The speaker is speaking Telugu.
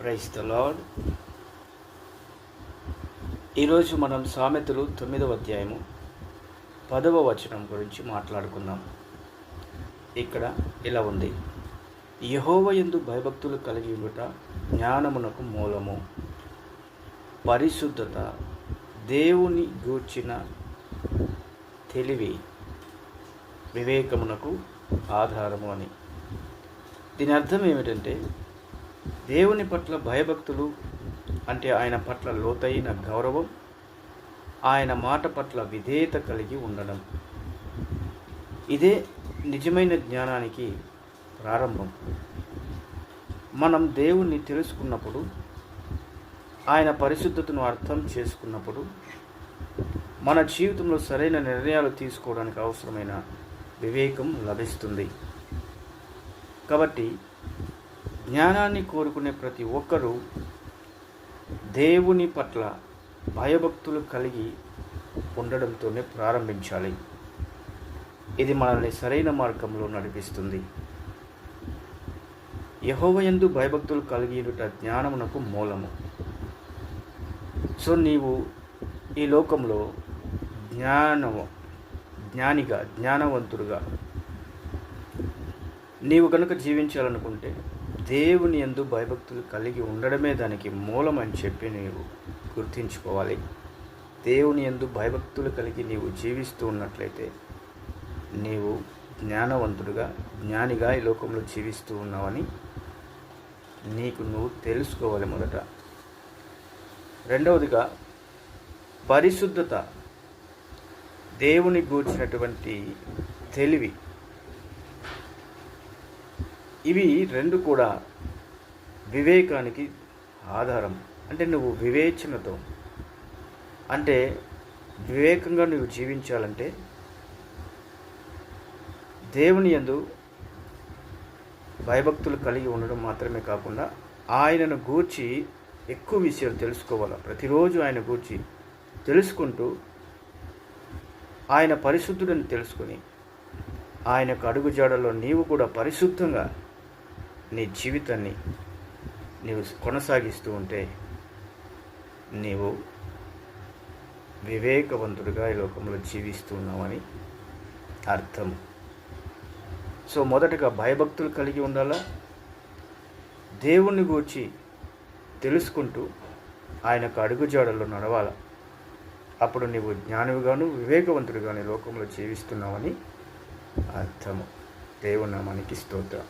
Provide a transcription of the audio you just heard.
Praise the lord. ఈరోజు మనం సామెతలు 9వ అధ్యాయము 10వ వచనం గురించి మాట్లాడుకుందాం. ఇక్కడ ఇలా ఉంది: యెహోవా యందు భయభక్తులు కలిగి ఉండుట జ్ఞానమునకు మూలము, పరిశుద్ధత దేవుని గూర్చిన తెలివి వివేకమునకు ఆధారము అని. దీని అర్థం ఏమిటంటే, దేవుని పట్ల భయభక్తులు అంటే ఆయన పట్ల లోతైన గౌరవం, ఆయన మాట పట్ల విధేయత కలిగి ఉండడం. ఇదే నిజమైన జ్ఞానానికి ప్రారంభం. మనం దేవుణ్ణి తెలుసుకున్నప్పుడు, ఆయన పరిశుద్ధతను అర్థం చేసుకున్నప్పుడు, మన జీవితంలో సరైన నిర్ణయాలు తీసుకోవడానికి అవసరమైన వివేకం లభిస్తుంది. కాబట్టి జ్ఞానాన్ని కోరుకునే ప్రతి ఒక్కరూ దేవుని పట్ల భయభక్తులు కలిగి ఉండడంతోనే ప్రారంభించాలి. ఇది మనల్ని సరైన మార్గంలో నడిపిస్తుంది. యెహోవా యందు భయభక్తులు కలిగియుట జ్ఞానమునకు మూలము. సో నీవు ఈ లోకంలో జ్ఞానవంతుడుగా నీవు కనుక జీవించాలనుకుంటే దేవుని యందు భయభక్తులు కలిగి ఉండడమే దానికి మూలం అని చెప్పి నీవు గుర్తించుకోవాలి. దేవుని యందు భయభక్తులు కలిగి నీవు జీవిస్తూ ఉన్నట్లయితే నీవు జ్ఞానిగా ఈ లోకంలో జీవిస్తూ ఉన్నావని నీకు నువ్వు తెలుసుకోవాలి మొదట. రెండవదిగా పరిశుద్ధత, దేవుని గూర్చినటువంటి తెలివి. ఇవి రెండు కూడా వివేకానికి ఆధారం. అంటే నువ్వు వివేచనతో, అంటే వివేకంగా నువ్వు జీవించాలంటే దేవుని యందు భయభక్తులు కలిగి ఉండడం మాత్రమే కాకుండా ఆయనను గూర్చి ఎక్కువ విషయాలు తెలుసుకోవాలి. ప్రతిరోజు ఆయన గూర్చి తెలుసుకుంటూ ఆయన పరిశుద్ధుడని తెలుసుకొని ఆయనకు అడుగుజాడలో నీవు కూడా పరిశుద్ధంగా నీ జీవితాన్ని నీవు కొనసాగిస్తూ ఉంటే నీవు వివేకవంతుడిగా ఈ లోకంలో జీవిస్తూ ఉన్నావని అర్థం. సో మొదటగా భయభక్తులు కలిగి ఉండాలా, దేవుణ్ణి గూర్చి తెలుసుకుంటూ ఆయనకు అడుగుజాడల్లో నడవాలా. అప్పుడు నీవు జ్ఞానివిగాను వివేకవంతుడిగాను ఈ లోకంలో జీవిస్తున్నావని అర్థము. దేవుని నామానికి స్తోత్రం.